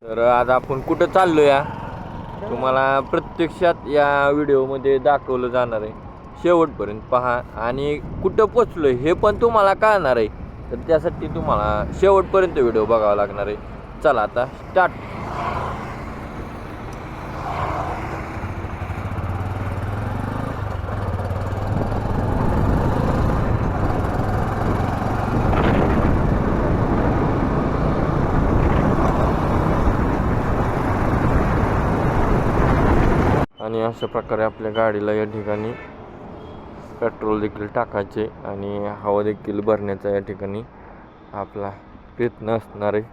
तर आज आपण कुठं चाललो या तुम्हाला प्रत्यक्षात या व्हिडिओमध्ये दाखवलं जाणार आहे. शेवटपर्यंत पहा आणि कुठं पोचलो हे पण तुम्हाला कळणार आहे. तर त्यासाठी तुम्हाला शेवटपर्यंत व्हिडिओ बघावा लागणार आहे. चला आता स्टार्ट. आणि अशा प्रकारे आपल्या गाडीला या ठिकाणी पेट्रोल देखील टाकायचे आणि हवा देखील भरण्याचा या ठिकाणी आपला प्रयत्न असणार आहे.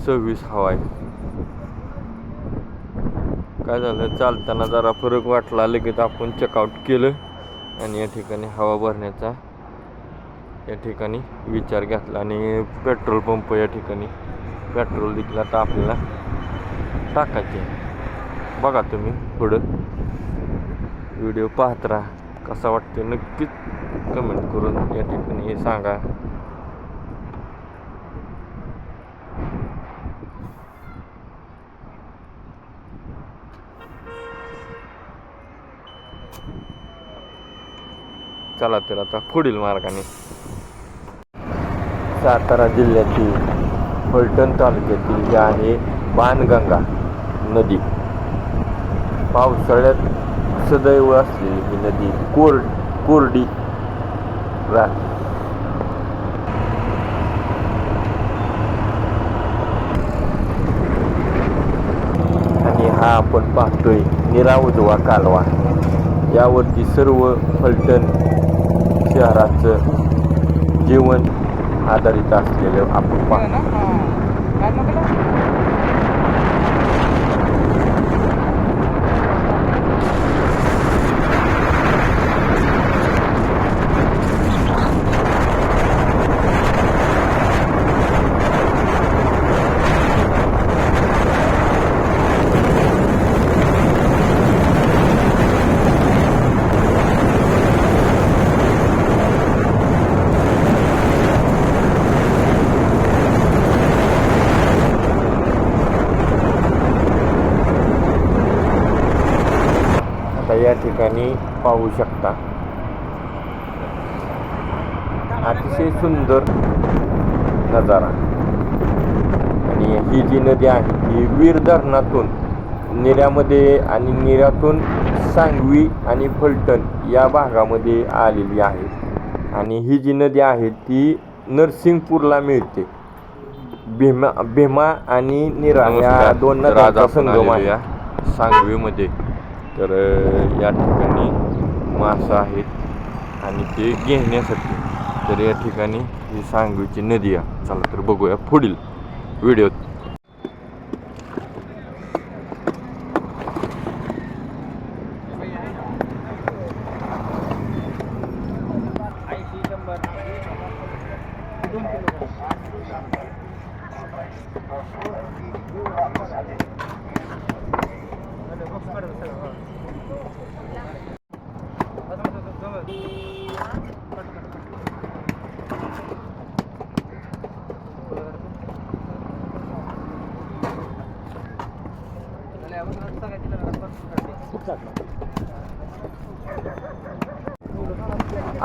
26 हवा आहे. काय झालं, चालताना जरा फरक वाटला, लगेच आपण चेकआउट केलं आणि या ठिकाणी हवा भरण्याचा या ठिकाणी विचार घेतला आणि पेट्रोल पंप या ठिकाणी पेट्रोल देखील आता आपल्याला टाकायचे. बघा तुम्ही पुढं व्हिडिओ पाहत राहा. कसा वाटते नक्कीच कमेंट करून या ठिकाणी हे सांगा. चला तर आता पुढील मार्गाने. सातारा जिल्ह्यातील फलटण तालुक्यातील ही आहे बाणगंगा नदी. पावसाळ्यात सदैव असलेली ही नदी कोरडी राहते. आणि हा आपण पाहतोय नीरा उजवा कालवा. यावरती सर्व फलटण शहराचं जीवन आधारित असलेलं आपण पाहतो. या ठिकाणी पाहू शकता अतिशय सुंदर नजारा. आणि ही जी नदी आहे ही वीर धरणातून निऱ्यामध्ये आणि निऱ्यातून सांगवी आणि फलटण या भागामध्ये आलेली आहे. आणि ही जी नदी आहे ती नरसिंगपूरला मिळते. भीमा आणि निरा या दोन नद्यांचा संगम आहे सांगवीमध्ये. तर या ठिकाणी मासा आहेत आणि ते घेण्यासाठी तर या ठिकाणी ही सांगवीची नदी आहे. चला तर बघूया पुढील व्हिडिओत.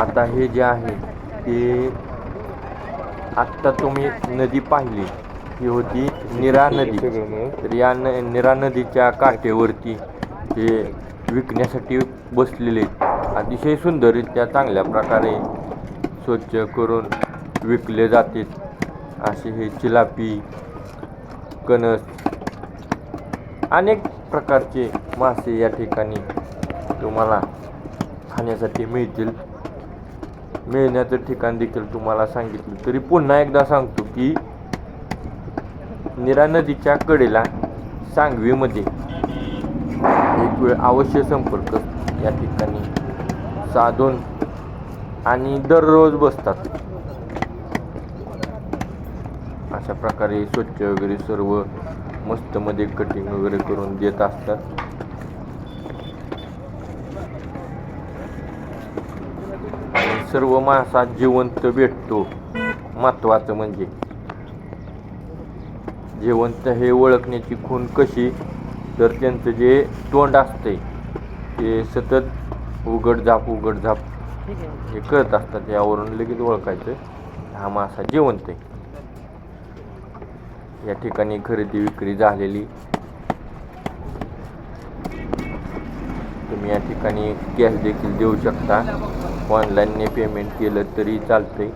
आता हे जे आहे ते आत्ता तुम्ही नदी पाहिली ही होती नीरा नदी. तर या नीरा नदीच्या काठेवरती हे विकण्यासाठी बसलेले अतिशय सुंदररित्या चांगल्या प्रकारे स्वच्छ करून विकले जाते. असे हे चिलापी, कणस, अनेक प्रकारचे मासे या ठिकाणी तुम्हाला खाण्यासाठी मिळण्याचं ठिकाण देखील तुम्हाला सांगितलं. तरी पुन्हा एकदा सांगतो की नीरा नदीच्या कडेला सांगवीमध्ये एक वेळ अवश्य संपर्क या ठिकाणी साधून आणि दररोज बसतात. अशा प्रकारे स्वच्छ वगैरे सर्व मस्त मध्ये कटिंग वगैरे करून देत असतात. सर्व मासा जिवंत भेटतो. महत्त्वाचं म्हणजे जिवंत हे ओळखण्याची खूण कशी, तर त्यांचं जे तोंड असते ते सतत उघडझाप हे करत असतात. यावरून लगेच ओळखायचं हा मासा जिवंत आहे. या ठिकाणी खरेदी विक्री झालेली. तुम्ही या ठिकाणी कॅश देखील देऊ शकता. ऑनलाईनने पेमेंट केलं तरी चालतंय.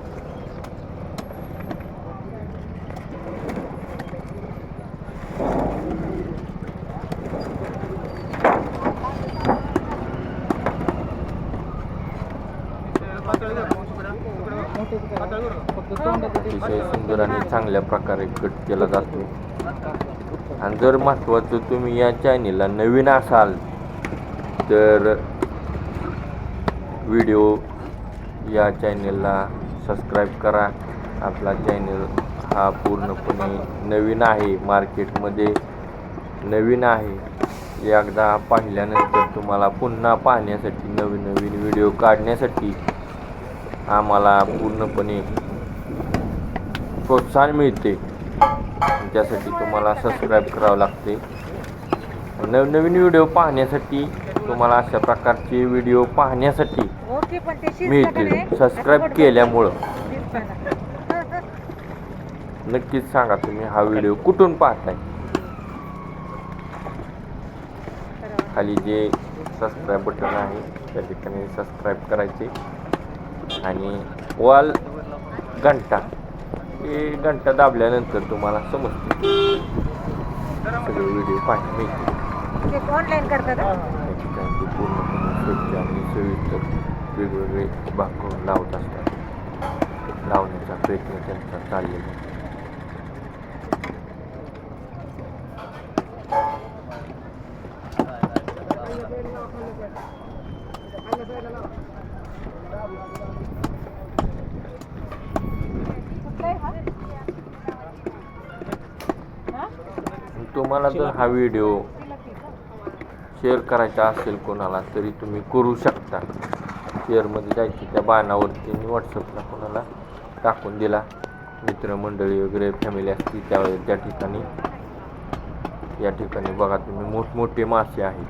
अतिशय सुंदर आणि चांगल्या प्रकारे कट केला जातो. आणि जर महत्त्वाचं तुम्ही या चॅनेलला नवीन असाल तर व्हिडिओ या चॅनेलला सबस्क्राईब करा. आपला चॅनेल हा पूर्णपणे नवीन आहे, मार्केटमध्ये नवीन आहे. एकदा पाहिल्यानंतर तुम्हाला पुन्हा पाहण्यासाठी, नवीन नवीन व्हिडिओ काढण्यासाठी आम्हाला पूर्णपणे प्रोत्साहन मिळते. त्यासाठी तुम्हाला सबस्क्राईब करावं लागते. नवनवीन व्हिडिओ पाहण्यासाठी, तुम्हाला अशा प्रकारचे व्हिडिओ पाहण्यासाठी मिळतील सबस्क्राईब केल्यामुळं. नक्कीच सांगा तुम्ही हा व्हिडिओ कुठून पाहताय. खाली जे सबस्क्राईब बटन आहे त्या ठिकाणी सबस्क्राईब करायचे आणि ऑल घंटा हे घंटा दाबल्यानंतर तुम्हाला समजते सगळे व्हिडिओ पाहायला मिळतील. ऑनलाईन करतात या ठिकाणी ते पूर्णपणे स्वच्छ आणि सविस्तर वेगवेगळे भाग करून लावत असतात. लावण्याचा प्रयत्न त्यांचा चाललेला आहे. तुम्हाला जर हा व्हिडिओ शेअर करायचा असेल कोणाला तरी तुम्ही करू शकता. शेअरमध्ये जायचे त्या बाणावरती आणि व्हॉट्सअपला कोणाला टाकून दिला. मित्रमंडळी वगैरे फॅमिली असते त्या ठिकाणी. या ठिकाणी बघा तुम्ही मोठमोठे मासे आहेत.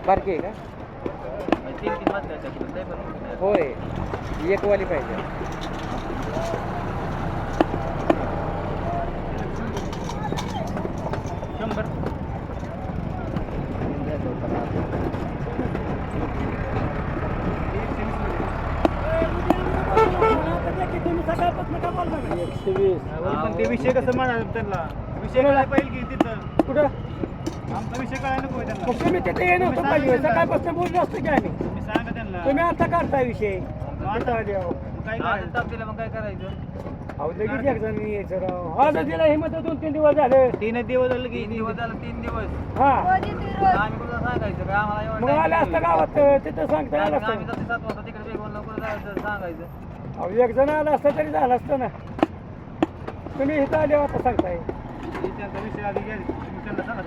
बारकी आहे का? होय, एक वाली पाहिजे. ते विषय कसं म्हणाल त्यांना विषय कळायला पाहिजे की तिथं कुठं आमचा विषय कळायला नको त्यांना. मग तुम्ही तिथे ये नव्हतं पाहिजे. सकाळपासून बोललो असतो की आम्ही. तुम्ही सांगा त्यांना तुम्ही आता काढताय विषय. काय करायचं मग काय करायचं? अहो लगेच एक जण यायचं राव. आज दिला हिंमत 2-3 दिवस झाले. 3 दिवस झाले की 3 दिवस झालं. 3 दिवस हा आम्ही कुठं सांगायचं का आम्हाला मग आले असतं गावात तिथं सांगता आलं आम्ही असतं. 7 वाजता तिकडे वेगळं कुठं जायचं सांगायचं. अहो एक जण आला असतं तरी झालं असतं ना. तुम्ही इथं आले आता सांगताय. त्यांचा विषय आधी घ्या तुम्ही त्यांना सांगा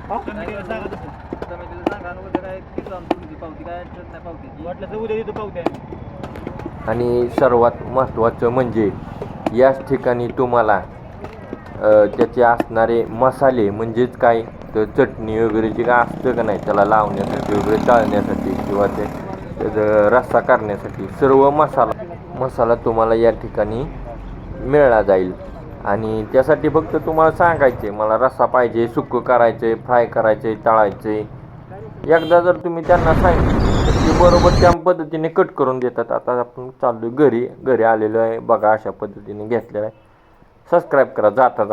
हा? कमिटीला सांगा तसं. कमिटीला सांगा आणि उद्या काय किती आमची तुमची पावती काय अडचण नाही पावतीची. वाटलं तर उद्या तिथं पावते आम्ही. आणि सर्वात महत्त्वाचं म्हणजे याच ठिकाणी तुम्हाला त्याचे असणारे मसाले म्हणजेच काय तर चटणी वगैरे जे काय असतं का नाही त्याला लावण्यासाठी वगैरे चाळण्यासाठी किंवा ते त्याचं रस्सा करण्यासाठी सर्व मसाला तुम्हाला या ठिकाणी मिळला जाईल. आणि त्यासाठी फक्त तुम्हाला सांगायचे मला रस्सा पाहिजे, सुक्कं करायचं, फ्राय करायचं, तळायचे. एकदा जर तुम्ही त्यांना सांगितलं तर ते बरोबर त्या पद्धतीने कट करून देतात. आता आपण चाललो घरी आलेलो आहे बघा. अशा पद्धतीने घेतलेलं आहे. सबस्क्राईब करा जाता